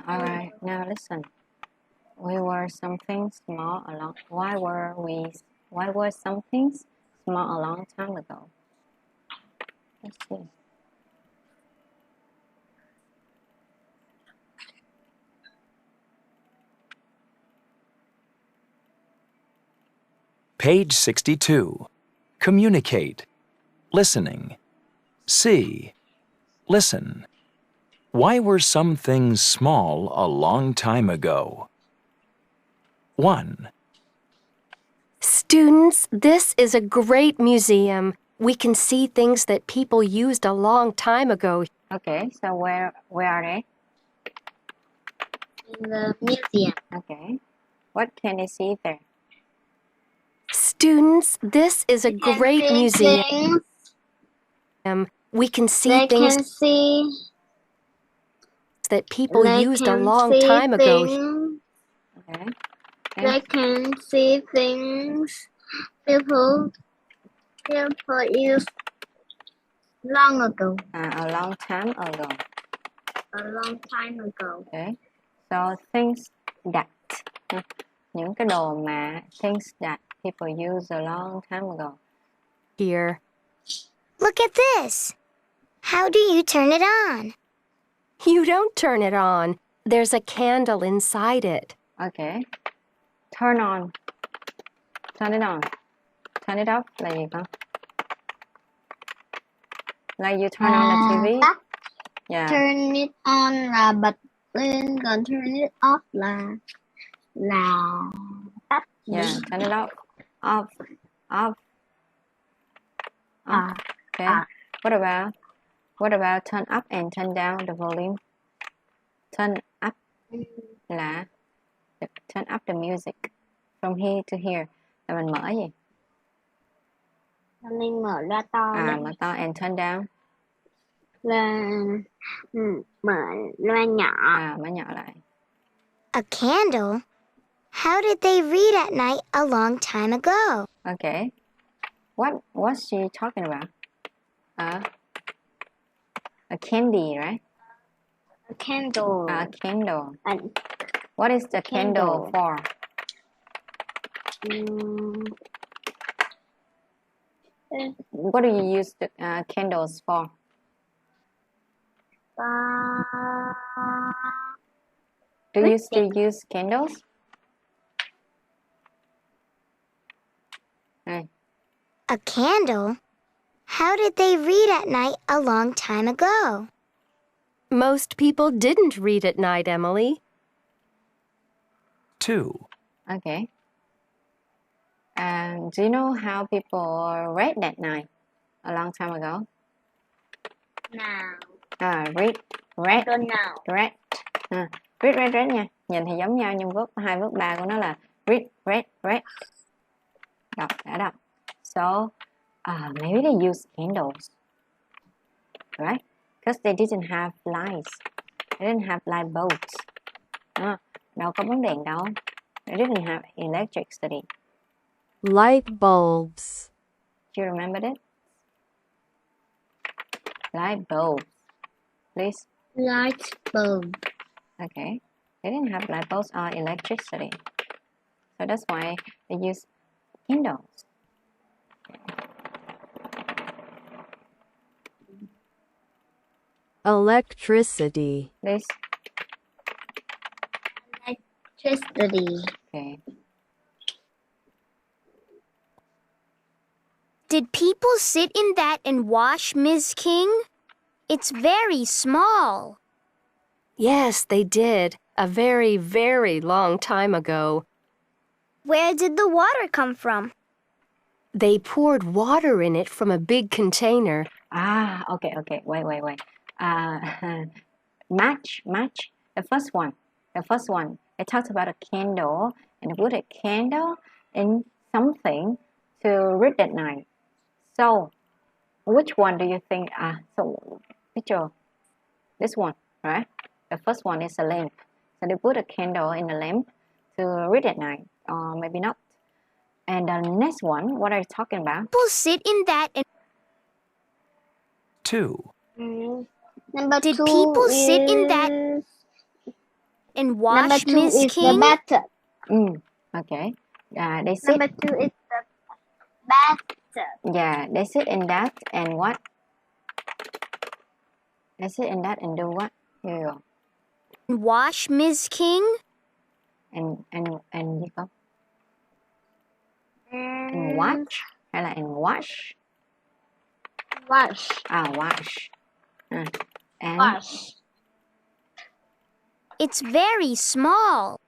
All right, now listen. We were something small a long. Why were some things small a long time ago? Let's see. Page 62. Communicate. Listening. See. Listen. Why were some things small a long time ago? 1. Students, this is a great museum. We can see things that people used a long time ago. Okay, so where are they? In the museum. Okay. What can they see there? Students, this is a great museum. We can see things that people used a long time ago. Okay. They can see things people used long ago. A long time ago. A long time ago. Okay. So things that. Những cái đồ mà things that people used a long time ago. Here. Look at this. How do you turn it on? You don't turn it on. There's a candle inside it. Okay. Turn on. Turn it on. Turn it off là gì con? Like you turn on the TV? Yeah. Turn it on là bật lên, còn turn it off là tắt. Yeah, turn it off. Off. Okay. What about turn up and turn down the volume? Turn up là turn up the music from here to here. Là mình mở gì? Mình mở ra to lên. Mở to and turn down. Là mở loa nhỏ. Mở nhỏ lại. A candle? How did they read at night a long time ago? Okay. What's she talking about? A candy, right? A candle. A candle. What is the candle for? What do you use the candles for? Do you still use candles? A candle? How did they read at night a long time ago? Most people didn't read at night, Emily. 2. Okay. Do you know how people read that night a long time ago? Now. Read. Don't know. Read. Read nha. Nhìn thì giống nhau nhưng hai vớt ba của nó là read. Đã đọc. So, maybe they use candles, right? Because they didn't have lights. They didn't have light bulbs. Đâu có bóng đèn đâu. They didn't have electricity. Light bulbs. Do you remember that? Light bulbs. Please. Light bulb. Okay. They didn't have light bulbs or electricity. So that's why they use candles. Electricity. Please. Electricity. Okay. Did people sit in that and wash, Ms. King? It's very small. Yes, they did. A very, very long time ago. Where did the water come from? They poured water in it from a big container. Okay. Wait. Match. The first one. I talked about a candle and put a candle in something to read at night. So, which one do you think? So, picture this one, right? The first one is a lamp. So they put a candle in the lamp to read at night, or maybe not. And the next one, what are you talking about? People sit in that and... 2. Number Did 2 people sit in that... and Number wash 2 Miss is the King? bathtub. Okay. They sit. Number 2 is the bathtub. Yeah, they sit in that and what? They sit in that and do what? Here you go. And wash Miss King? And gì con? And And watch hay là and wash? wash. Wash. And Wash. It's very small.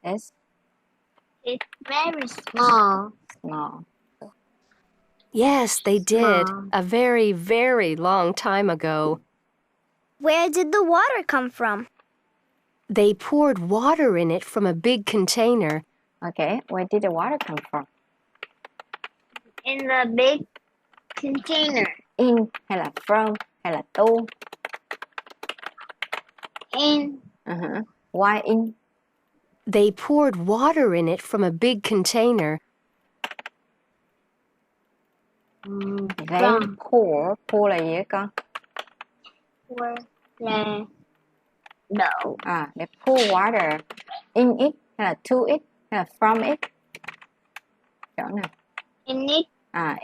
it's It's very small. small. Yes, they did. Small. A very, very long time ago. Where did the water come from? They poured water in it from a big container. Okay, where did the water come from? In the big container. In hay là from hay là to? In. Why in? They poured water in it from a big container. They pour là gì vậy con? Where the no. They pour water in it hay là to it hay là from it? Chỗ nào? In it.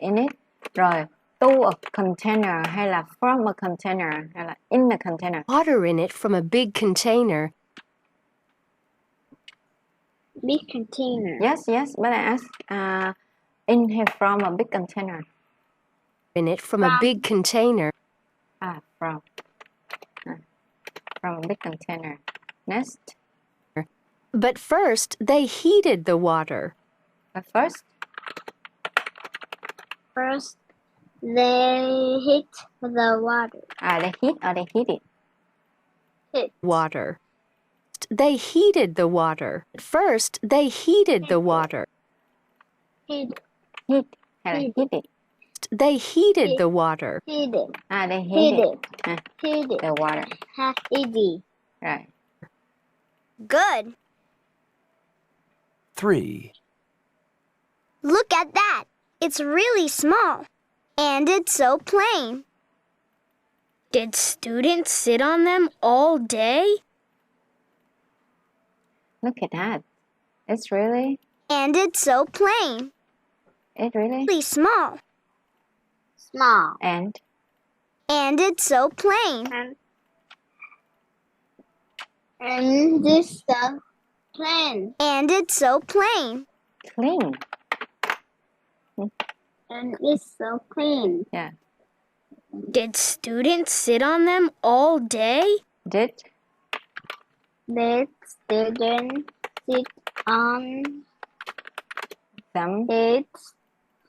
In it. Rồi, to a container hay là from a container hay là in a container? Water in it from a big container. Big container. Yes, but I asked in hay from a big container? In it from a big container. From. From a big container. Next. But first, they heated the water. But first, they heat the water. they heat or they heat it? Heat. Water. They heated the water. First, they heated the water. Heat. Heat hay là heat it? They heated the water. Heat it. They heat it. Heat it. The water. Have easy. Right. Good. 3. Look at that. It's really small. And it's so plain. Did students sit on them all day? Look at that. It's really. And it's so plain. It really. Really small. Small. And it's so plain. And this stuff plain. And it's so plain. clean. And it's so clean. Yeah. Did students sit on them all day? Did Did students sit on them Did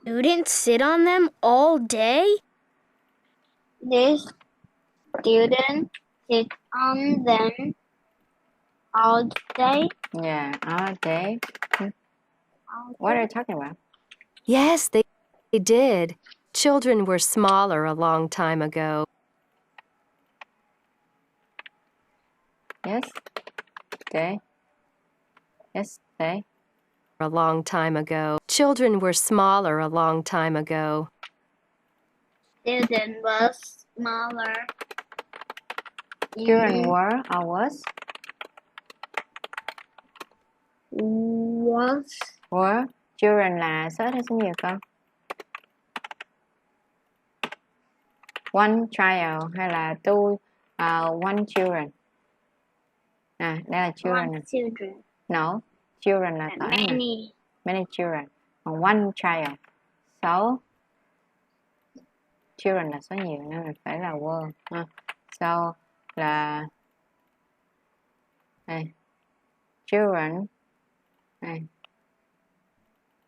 Students sit on them all day? this student sit on them all day? yeah, all day. What are you talking about? Yes, they did. Children were smaller a long time ago. Yes. Day. Yes, day. A long time ago. Children were smaller a long time ago. Student was smaller. Children were or was? Was Were. Children là số ít hay số nhiều con? One child hay là two one children? Đây là children. one children. No, children là tỏi nè. Many children. Còn one child. Số. Children là số nhiều nên mình phải là were. So là đây. Children. Đây.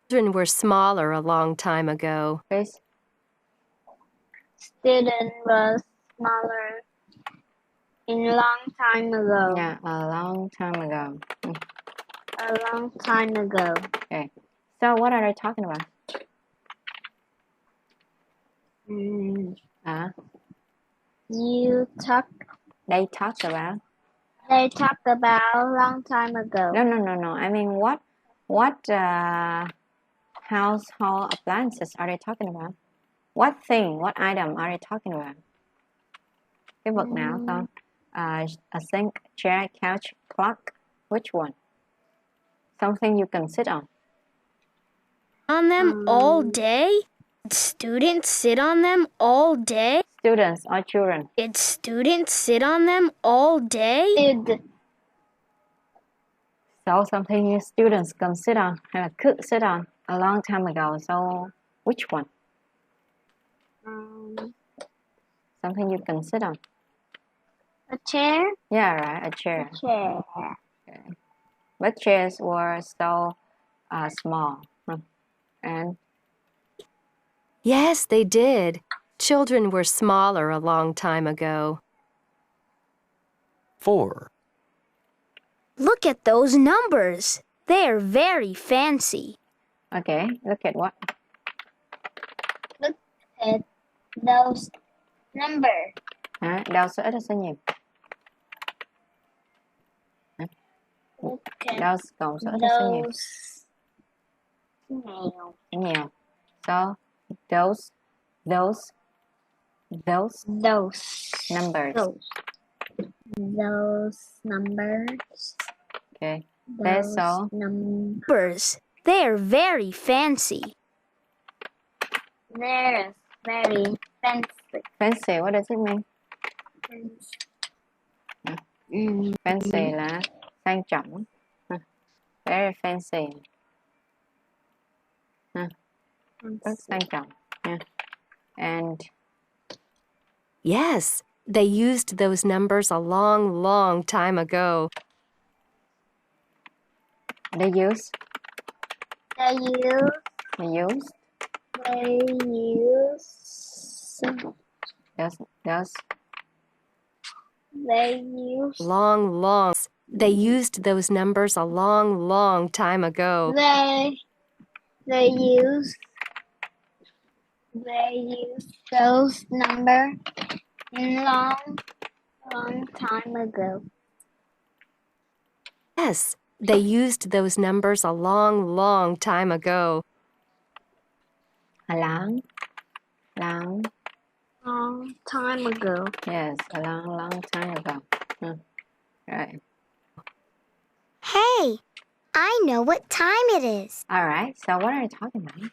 Children were smaller a long time ago. Please. Student was smaller in a long time ago. Yeah, a long time ago. A long time ago. Okay. So what are they talking about? You talk. They talked about. They talked about a long time ago. No. I mean, what household appliances are they talking about? What thing, what item are they talking about? Cái vật nào con? a sink, chair, couch, clock. Which one? Something you can sit on. On them all day? Did students sit on them all day? Students or children. Did students sit on them all day? So something you students can sit on hay là could sit on a long time ago. So which one? Something you can sit on. A chair? Yeah, right, a chair. Chair. Okay. But chairs were so small. And Yes, they did. Children were smaller a long time ago. 4. Look at those numbers. They're very fancy. okay, look at what? Look at those numbers. Đâu số ít hay số nhiều? Look at Đâu cộng số ít hay số nhiều? nails. Nhiều. So those Those numbers. Those numbers. Okay. That's Those all. Numbers. They're very fancy. They're very fancy. Fancy, what does it mean? Mm. Fancy là sang trọng. Very fancy. Rất sang trọng. Yeah. And Yes, they used those numbers a long, long time ago. they use They use those they use Long, long. They used those numbers a long, long time ago. they use those number long time ago. Yes, they used those numbers a long, long time ago. a long Long time ago. yes, a long time ago. Right. Hey, I know what time it is. All right. So what are you talking about?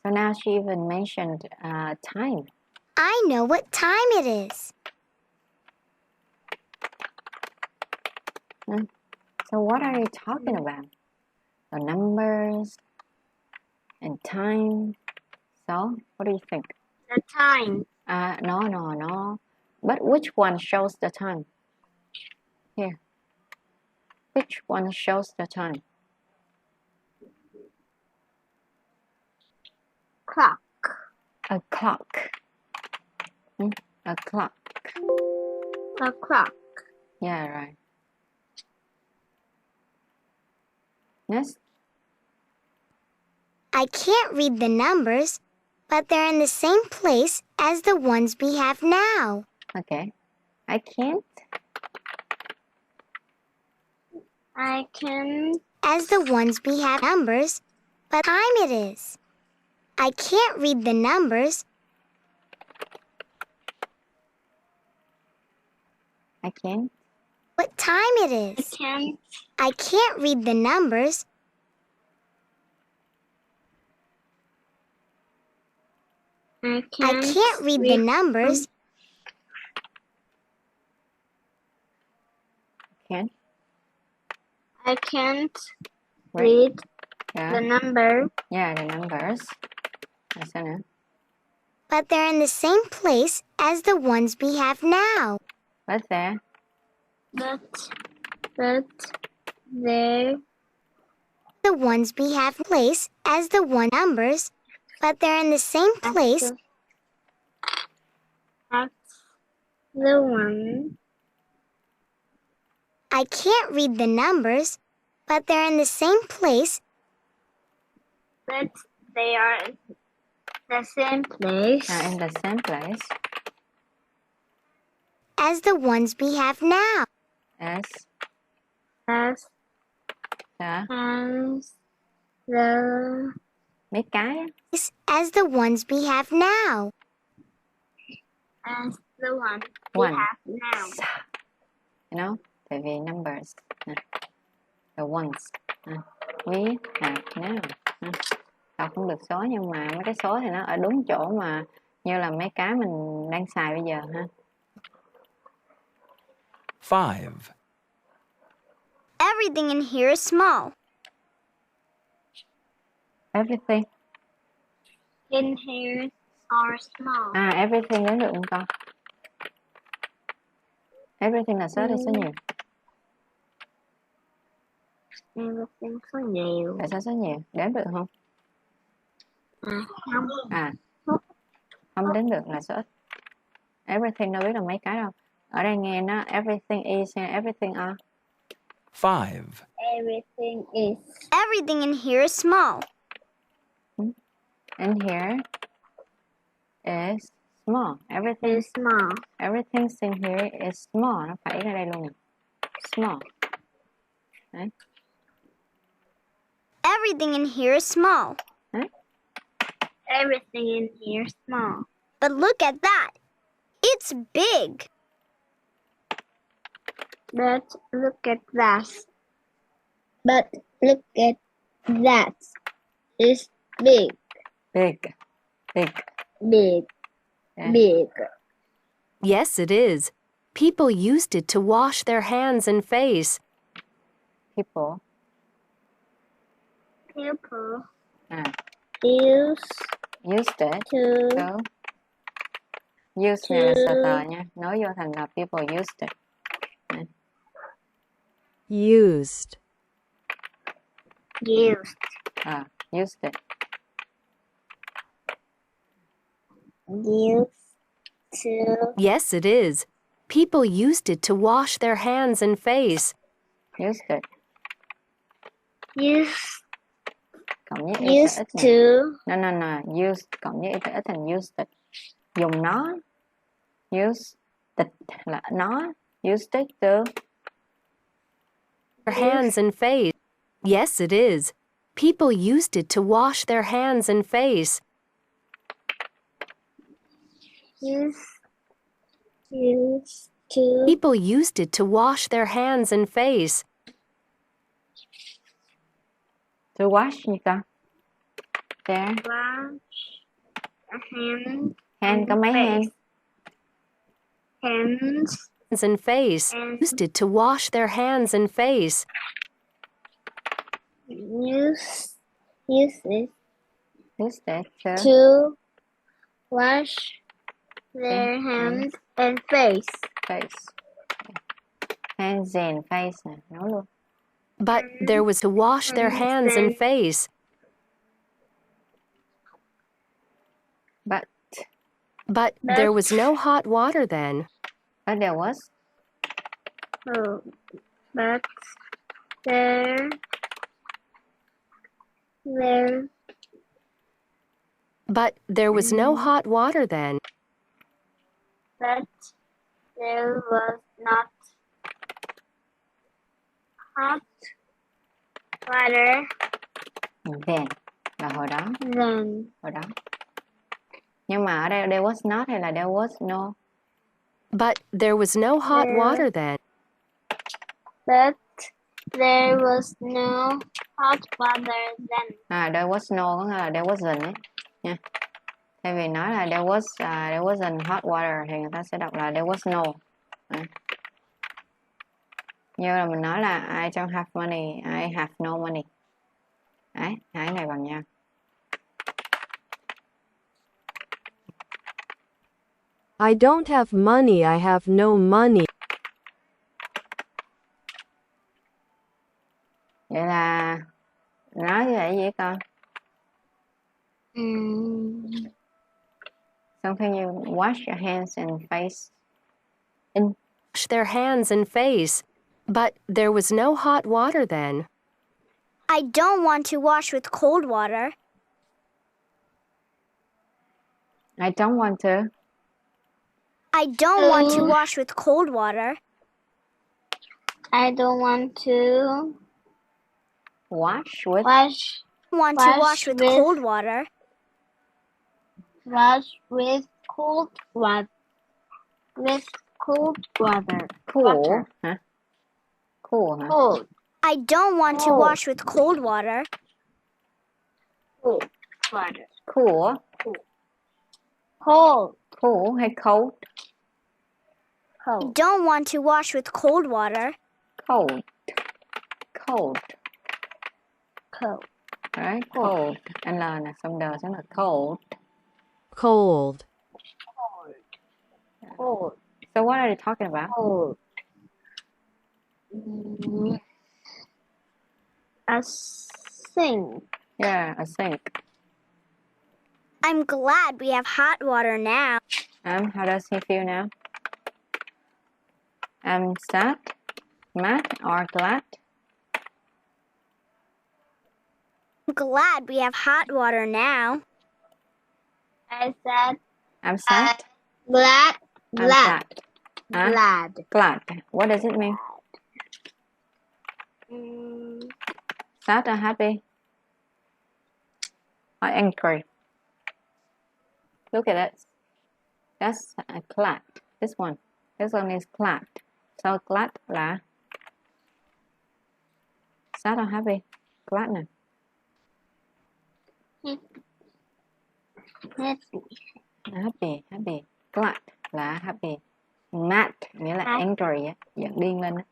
So now she even mentioned time. I know what time it is. So what are you talking about? The numbers and time. So what do you think? The time. No. But which one shows the time? Here. Which one shows the time? Clock. A clock. A clock. A clock. Yeah, right. Next. I can't read the numbers, but they're in the same place as the ones we have now. Okay. I can't. I can As the ones we have numbers, but time it is. I can't read the numbers. I can't. What time it is. I can't read the numbers. I I can't read the numbers. Can't. I can't Right. read Yeah. the number. Yeah, the numbers. Rồi sao nữa? But they're in the same place as the ones we have now. What's there? But they The ones we have place as the one numbers, but they're in the same place. That's the one. I can't read the numbers, but they're in the same place But they are the same place. In the same place as the ones we have now. as As the the mấy cái á. As the ones we have now. as the one One. we have now. You know, tại vì numbers. The ones. We have now. Đọc không được số nhưng mà mấy cái số thì nó ở đúng chỗ mà như là mấy cái mình đang xài bây giờ ha. 5. Everything in here is small. Everything. In here are small. Everything đến được không con? Everything là số hay số nhiều? Everything số nhiều. Tại sao số nhiều? Đếm được không? Không. Không đếm được là số ít. Everything đâu biết là mấy cái đâu. Ở đây nghe nó everything is hay everything are. 5. Everything is. Everything in here is small. In here is small. Everything Is small. Everything in here is small. Nó phải ra đây luôn. Small. Đấy. Everything in here is small. Đấy. Everything in here is small. But look at that. It's big. But look at that. But look at that. It's big. Big. Big. Big. Yeah. Big. Yes, it is. People used it to wash their hands and face. People. People Used it to to. Use này là starter nha. Nói vô thành là people used it. Used. use. Used it. Use to. Yes, it is. People used it to wash their hands and face. Used it. Use. Cộng với ít Used ít to. No. Used cộng với ít thành used it. Dùng nó. Use tịch là nó. Used it to. Their hands and face. Yes, it is. People used it to wash their hands and face. Use to. People used it to wash their hands and face. To wash gì con? There. Wash hand. Hand có mấy hand? Hands. And face. Used it to wash their hands and face. Use it Used it to wash their hands and face. face. Hands and face nè, nói luôn. But there was to wash their hands and face. But there was no hot water then. But there was. Oh, but there. But there was no hot water then. But there was not hot water Then là hồi đó. then. Hồi đó. Nhưng mà ở đây there was not hay là there was no? But there was no hot water then. But there was no hot water then. There was no có nghĩa là there wasn't ấy nha. Thay vì nói là there wasn't hot water thì người ta sẽ đọc là there was no. Như là mình nói là I don't have money, I have no money. Đấy, hai này bằng nhau. I don't have money, I have no money. Vậy là nói như vậy gì con? Something you wash your hands and face in. Wash their hands and face. But there was no hot water then. I don't want to wash with cold water. I don't want to. I don't want to wash with cold water. I don't want to Wash with. wash Wash with cold water. wash with cold water. With cold water. Cool Water. hả? Cool hả? Cold. I don't want to Cold. wash with cold water. Cold water. Cool. Cold. Cool hay cold? I Cold. don't want to wash with cold water. Cold. Cold. Cold. Right? Cold. N nè, xong đờ sẽ là cold. Cold. Cold. So what are you talking about? Cold. Mm, A sink. Yeah, a sink. I'm glad we have hot water now. How does he feel now? Sad, mad, or glad? I'm glad we have hot water now. I said I'm sad. glad. I'm Glad. Huh? Glad. Glad. What does it mean? Mm, Sad or happy? Or angry? Look at it. That's glad. This one is glad. So glad là sad or happy? Glad nè. happy. Happy. Glad là happy. Mad nghĩa là angry á, giận điên lên á.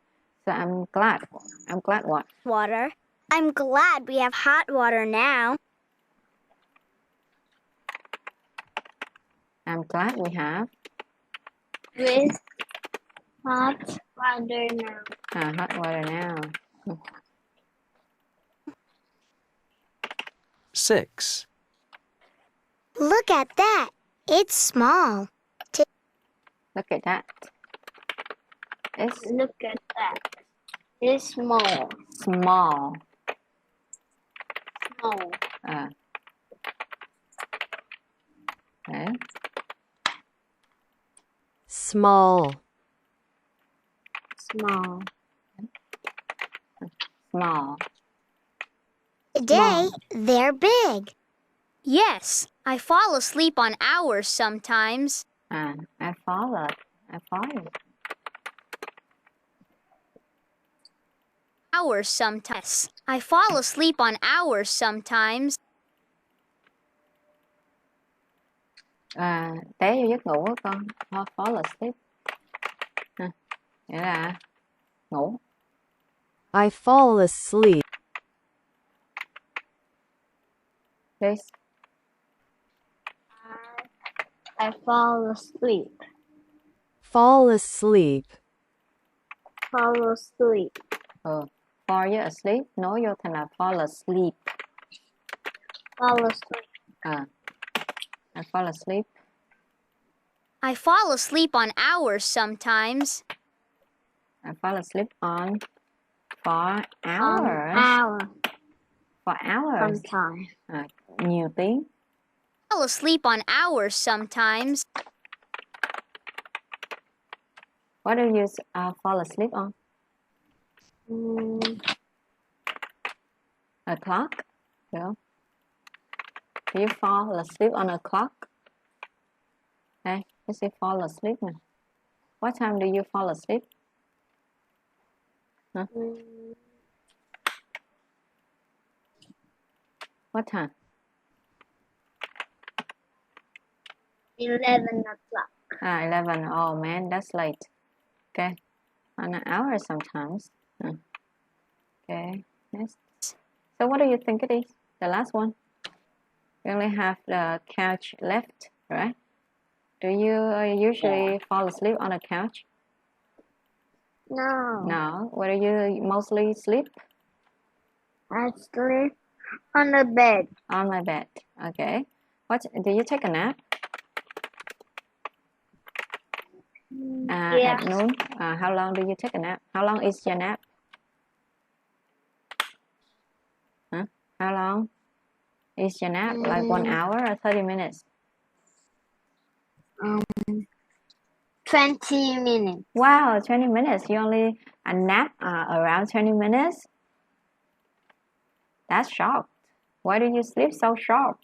So I'm glad. I'm glad what? Water. I'm glad we have hot water now. I'm glad we have With hot water now. hot water now. 6, Look at that. It's small. Look at that. It's Look at that. It's small. small. Small. Okay. Small. Small. Small. Today, they're big. Yes, I fall asleep on hours sometimes. I followed. Hours sometimes. I fall asleep on hours sometimes. Té vô giấc ngủ á con. Fall asleep. Nghĩa là ngủ. I fall asleep. Please. I fall asleep. Fall asleep. Fall asleep. Fall với asleep nối vô thành là fall asleep. Fall asleep. I fall asleep. I fall asleep on hours sometimes. I fall asleep on for hours. Hour. For hours. Sometime. Nhiều tiếng. Fall asleep on hours sometimes. What do you fall asleep on? A clock? No. Do you fall asleep on a clock? Hey, you say fall asleep nè. What time do you fall asleep? Huh? What time? 11 o'clock. 11. Oh man, that's late. Okay. On an hour sometimes. Okay. Next. So what do you think it is? The last one. We only have the couch left, right? Do you usually fall asleep on a couch? No. No. Where do you mostly sleep? I sleep on the bed. On my bed. Okay. What do you take a nap? Yeah. At noon. How long do you take a nap? How long is your nap? Huh? How long is your nap? Like 1 hour or 30 minutes? 20 minutes. Wow, 20 minutes. You only a nap around 20 minutes? That's short. Why do you sleep so short?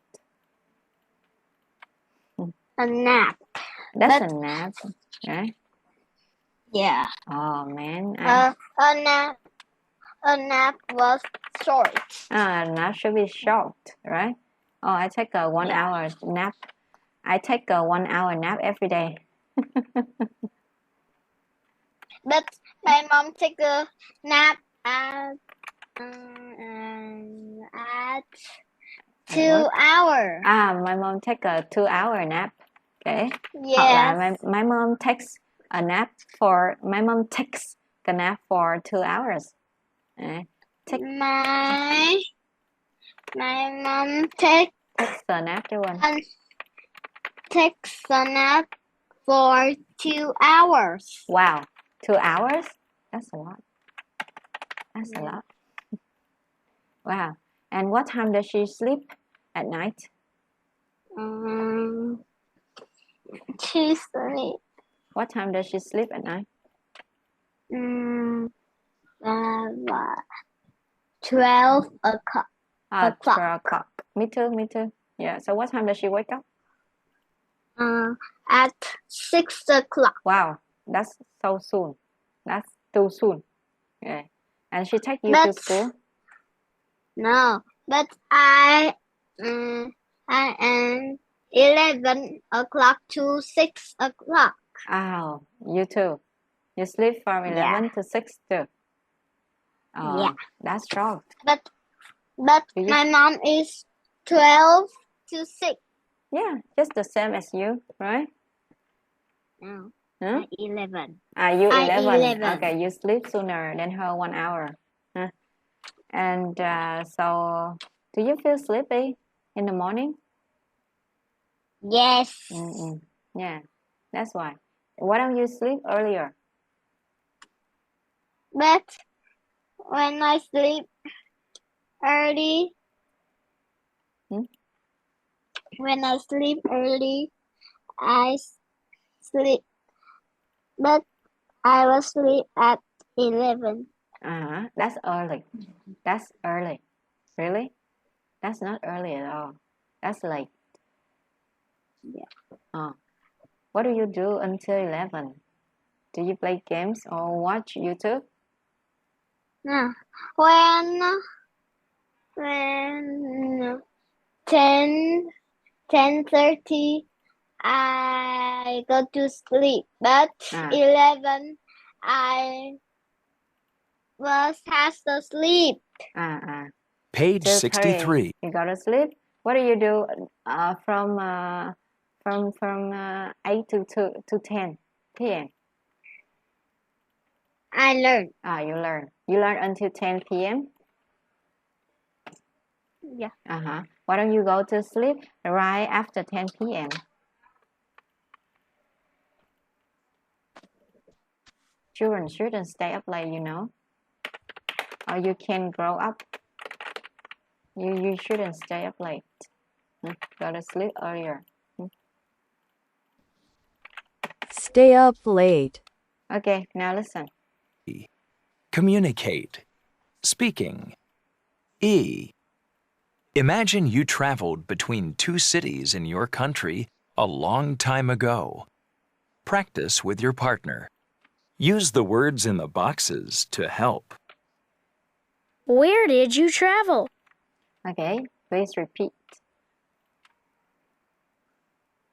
A nap. That's a nap. right? Yeah. Oh man, A nap was short. nap should be short, right? Oh, I take a 1 hour nap. I take a 1 hour nap every day. But my mom take a nap at 2 hours. My mom take a 2 hour nap. Okay. Yes. Hoặc là my mom takes a nap for my mom takes a nap for 2 hours. Take My mom takes a nap cho mình. Takes a nap for 2 hours. Wow, 2 hours? That's a lot. That's a lot. Wow. And what time does she sleep at night? She sleep. What time does she sleep at night? 12 o'clock. 12 o'clock. Me too. Yeah. So what time does she wake up? At 6 o'clock. Wow, that's so soon. That's too soon. Yeah. And she take you to school? No, but I am 11 o'clock to 6 o'clock. Oh, you too. You sleep from 11 to 6 too. Oh, yeah. That's strong. But my mom is 12 to 6. Yeah, just the same as you, right? No, huh? 11. You 11. 11. Okay, you sleep sooner than her 1 hour. Huh? And so, do you feel sleepy in the morning? Yes. Yeah, that's why. Why don't you sleep earlier? But when I sleep early, when I sleep early, I sleep. But I will sleep at 11. That's early. That's early. Really? That's not early at all. That's late. Yeah. What do you do until 11? Do you play games or watch YouTube? No. When 10:30 I go to sleep, but 11 I was fast asleep. Page 63. You go to sleep. What do you do from 8 to 10 p.m.? I learn. You learn. You learn until 10 p.m.? Yeah. Why don't you go to sleep right after 10 p.m.? Children shouldn't stay up late, you know. Or you can grow up. You shouldn't stay up late. Go to sleep earlier. Stay up late. Okay, now listen. Communicate. Speaking. E. Imagine you traveled between two cities in your country a long time ago. Practice with your partner. Use the words in the boxes to help. Where did you travel? Okay, please repeat.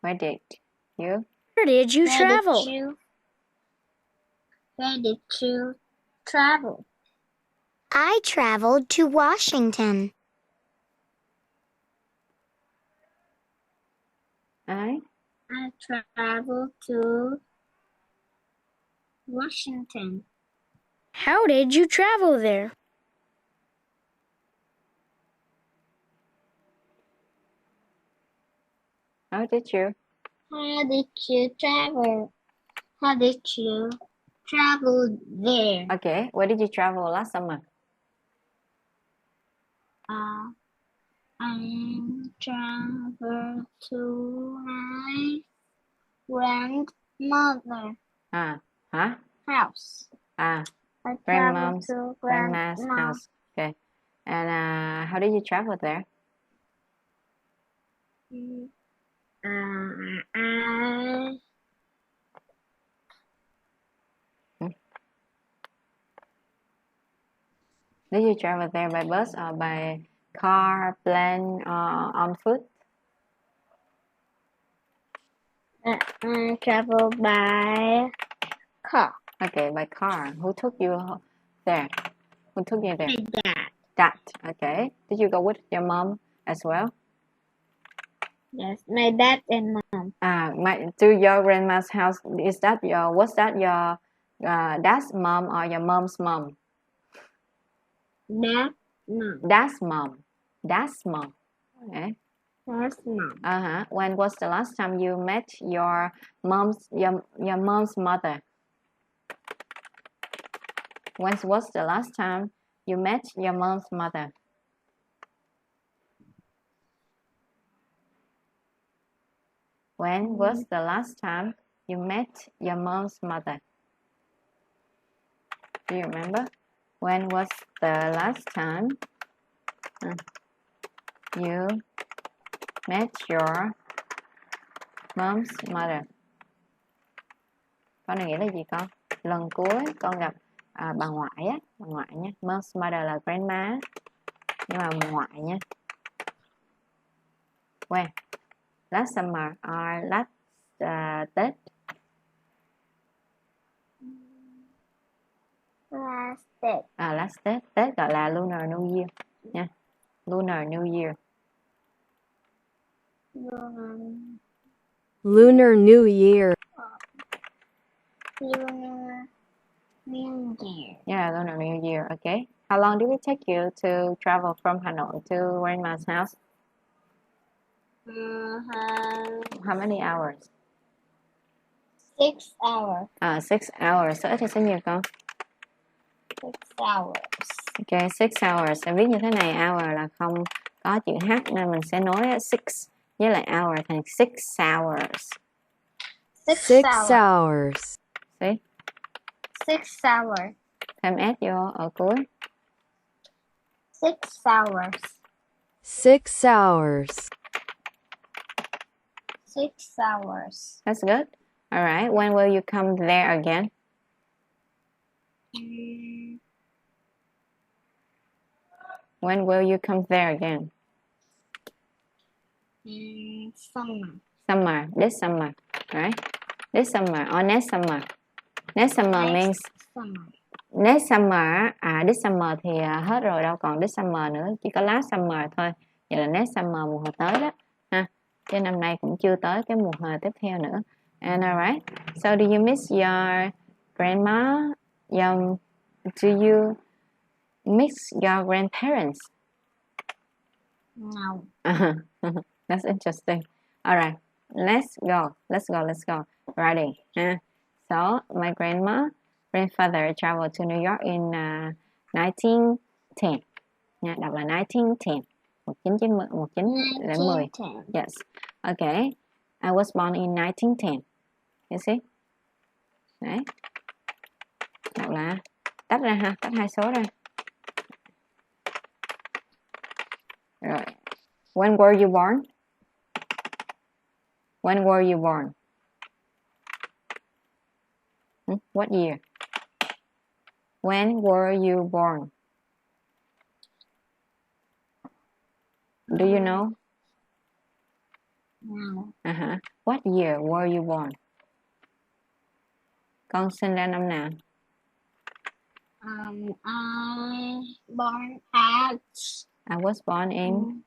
Where did you? Where did you travel? Where did you travel? I traveled to Washington. I traveled to Washington. How did you travel there? How did you? How did you travel? How did you travel there? Okay, where did you travel last summer? I traveled to my grandmother house. Grandma's house. Okay. And how did you travel there? Did you travel there by bus or by car, plane, or on foot? I travel by car. Okay, by car. Who took you there? Who took you there? My dad. Dad. Okay. Did you go with your mom as well? Yes, my dad and mom. To your grandma's house. Was that your dad's mom or your mom's mom? Dad, mom. Dad's mom. Dad's mom. Okay. That's mom. When was the last time you met your mom's mother? When was the last time you met your mom's mother? When was the last time you met your mom's mother? Do you remember? When was the last time you met your mom's mother? Câu này nghĩa là gì con? Lần cuối con gặp bà ngoại á, bà ngoại nhé. Mom's mother là grandma, nhưng mà bà ngoại nhé. When? Last summer or last Tết? Last Tết. Last Tết. Tết gọi là Lunar New Year nha. Lunar New Year. Lunar New Year. Lunar New Year. Yeah, Lunar New Year. Okay. How long did it take you to travel from Hanoi to grandma's house? How many hours? 6 hours. 6 hours. Số ít hay số nhiều con? 6 hours. Ok, 6 hours. Sẽ viết như thế này. Hour là không có chữ H nên mình sẽ nối 6 với lại hour thành 6 hours. 6 hours. See? 6 hours. Thêm S vô ở cuối. 6 hours. 6 hours. 6 hours. That's good. All right. When will you come there again? When will you come there again? Summer. Summer. This summer. Right? This summer or next summer. Next summer means Summer. next summer. This summer thì hết rồi, đâu còn this summer nữa, chỉ có last summer thôi. Vậy là next summer mùa hè tới đó ha. Chứ năm nay cũng chưa tới cái mùa hè tiếp theo nữa. And alright. So do you miss your grandma? Do you miss your grandparents? No. That's interesting. Alright. Let's go. Ready. So my grandfather traveled to New York in 1910. Nha, đọc là 1910. 1910. Yes. Okay. I was born in 1910. You see? Đấy. Đọc là tách ra ha, tách hai số ra. Rồi. When were you born? When were you born? What year? When were you born? Do you know? No. What year were you born? Con sinh ra năm nào? I was born in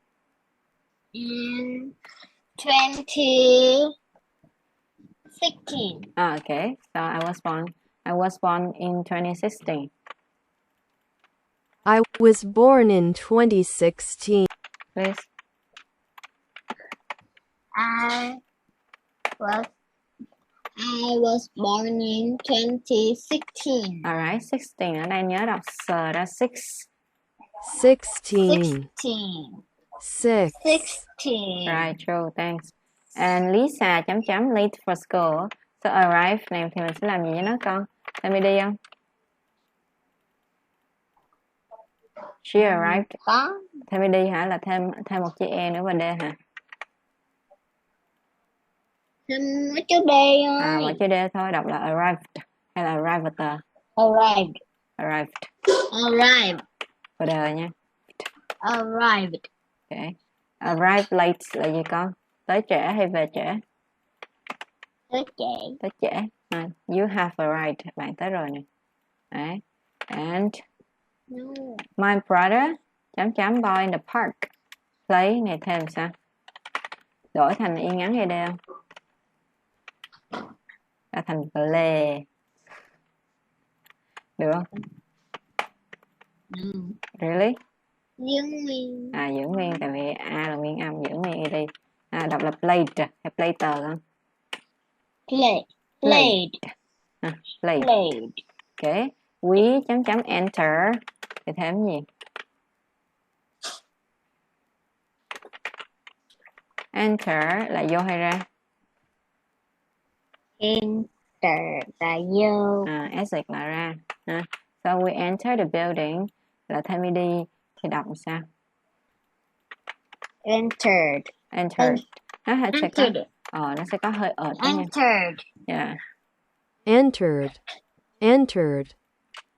2016. Okay. So I was born in 2016. I was born in 2016. Please. I was born in 2016. Alright, 16. Ở đây nhớ đọc sờ ra 6. 16. 6. Right, true, thanks. And Lisa chấm late for school. So arrive này thì mình sẽ làm gì với nó con? Let me đi không? She arrived. Có. Thêm đi hả? Là thêm một chữ E nữa và D hả? Thêm mấy chữ D thôi. Một chữ D thôi, đọc là arrived hay là arrived? Arrived. Arrived. Arrived. Order nha. Arrived. Okay. Arrive late là gì con? Tới trễ hay về trễ? Tới trễ. Tới trễ. You have arrived. Bạn tới rồi nè. Đấy. And No. my brother boy in the park. Play này thêm sao? Đổi thành y ngắn hay đeo? Ra thành play. Được không? Really? Giữ nguyên. Giữ nguyên tại vì A là nguyên âm, giữ nguyên đi. Đọc là played hay playter không? Played. Played. Played. Ok. We enter thì thêm gì? Enter là vô hay ra? Enter là vô. Exit là ra. So we enter the building là thêm ed thì đọc sao? Entered. Nó sẽ có hơi ợt đó nha. Entered. Yeah. Entered. Entered.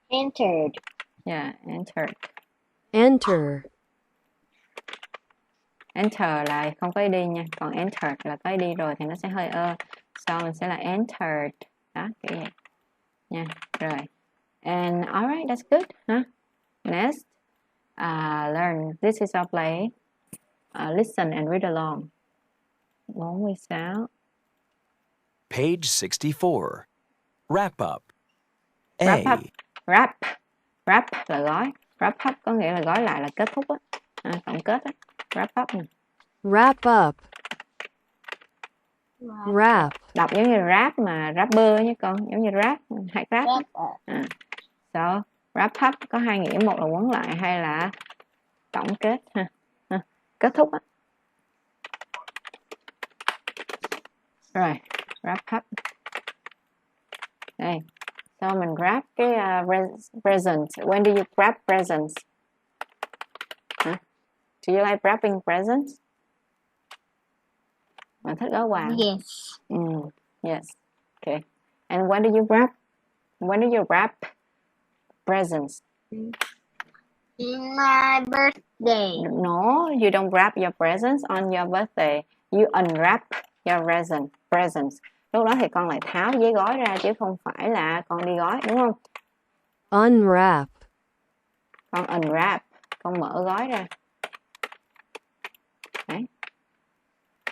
Entered. Yeah, entered. Enter. Enter là không có ed nha, còn entered là có ed rồi thì nó sẽ hơi so mình sẽ là entered. Đó, kiểu vậy nha. Rồi. And alright, that's good. Next, learn. This is our play. Listen and read along. 46. Page 64. Wrap up. A. Wrap up. Wrap là gói. Wrap up có nghĩa là gói lại, là kết thúc á. Tổng kết á. Wrap up nè. Wrap up. Wrap. Đọc giống như rap mà rapper nhé con, giống như rap, hát rap. So, wrap up có hai nghĩa, một là quấn lại hay là tổng kết ha. Kết thúc á. Rồi, wrap up. Đây. So mình wrap cái presents. When do you wrap presents? Do you like wrapping presents? Bạn thích gói quà? Yes. Yes. Okay. And when do you wrap presents? My birthday. No, you don't wrap your presents on your birthday. You unwrap your presents. Lúc đó thì con lại tháo giấy gói ra chứ không phải là con đi gói, đúng không? Unwrap. Con unwrap, con mở gói ra. Đấy.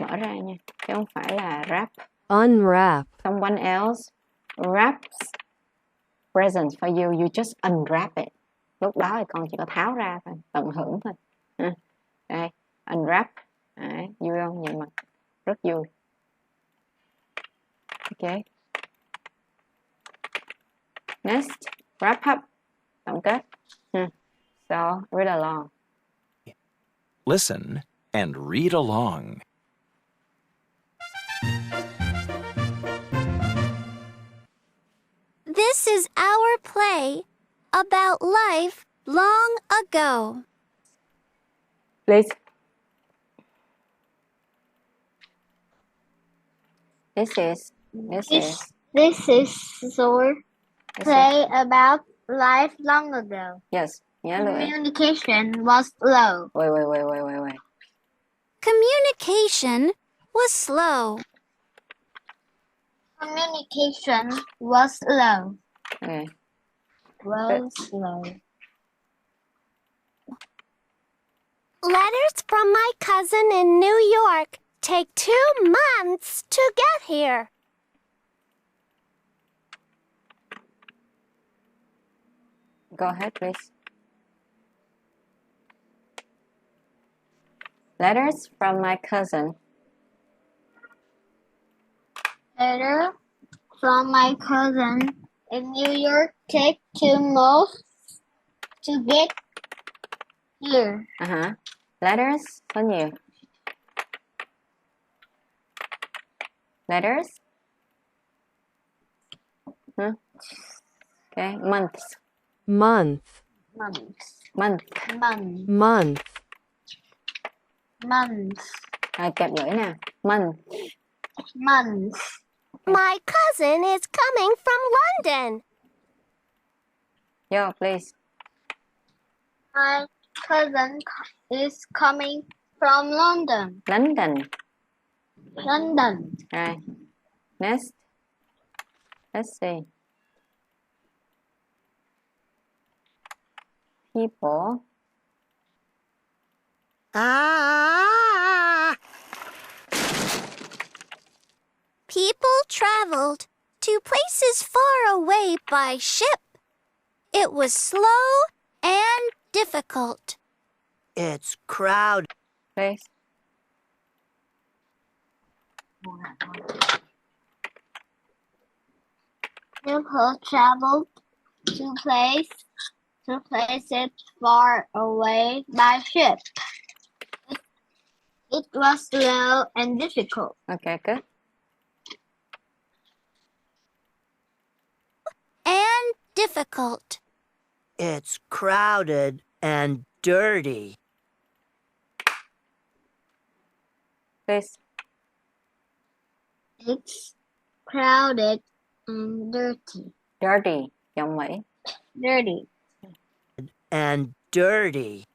Mở ra nha, chứ không phải là wrap. Unwrap. Someone else wraps presents for you, you just unwrap it. Lúc đó thì con chỉ có tháo ra thôi, tận hưởng thôi. Đây, unwrap. Đấy, vui không? Nhìn mặt rất vui. Ok. Next, wrap up. Tổng kết. So, read along. Listen and read along. This is our play about life long ago. Please. This is our play about life long ago. Yes. Nhớ lưu ý. Communication was slow. Wait. Communication was slow. Communication was slow. Okay. Was slow. Letters from my cousin in New York take 2 months to get here. Go ahead, please. Letters from my cousin. Letter from my cousin in New York take 2 months to get here. Letters có nhiều. Letters. Okay, months. Month. Kẹp lưỡi nè. Month. My cousin is coming from London. Yo, please. My cousin is coming from London. London. London. Right. Next. Let's see. People. People traveled to places far away by ship. It was slow and difficult. It's crowded. Please. People traveled to places far away by ship. It was slow and difficult. Okay, good. And difficult. It's crowded and dirty. Please. It's crowded and dirty. Dirty. Giọng Mỹ. Dirty. And dirty.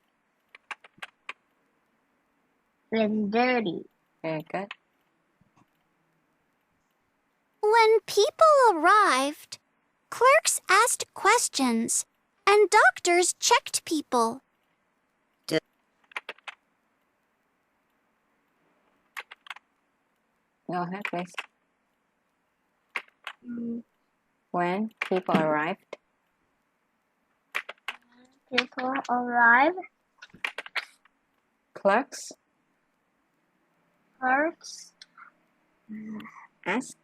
And dirty. Okay, good. When people arrived, clerks asked questions and doctors checked people. Go ahead, please. When people arrived. People arrived. Clerks Clerks asked.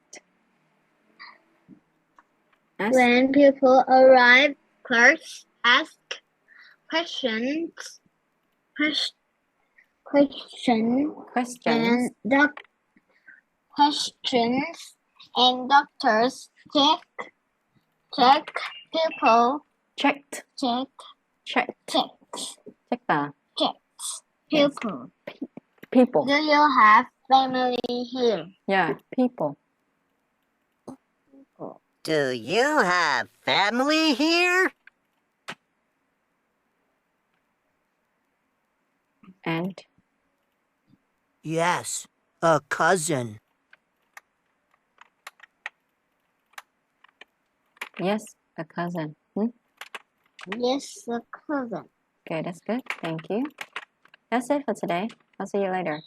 When people arrive, clerks ask questions. Questions. Questions and doctors check people. Checked. Checks people. People. Do you have family here? Yeah, people. Do you have family here? And Yes, a cousin. yes, a cousin. Yes, a cousin. Okay, that's good. Thank you. That's it for today. I'll see you later.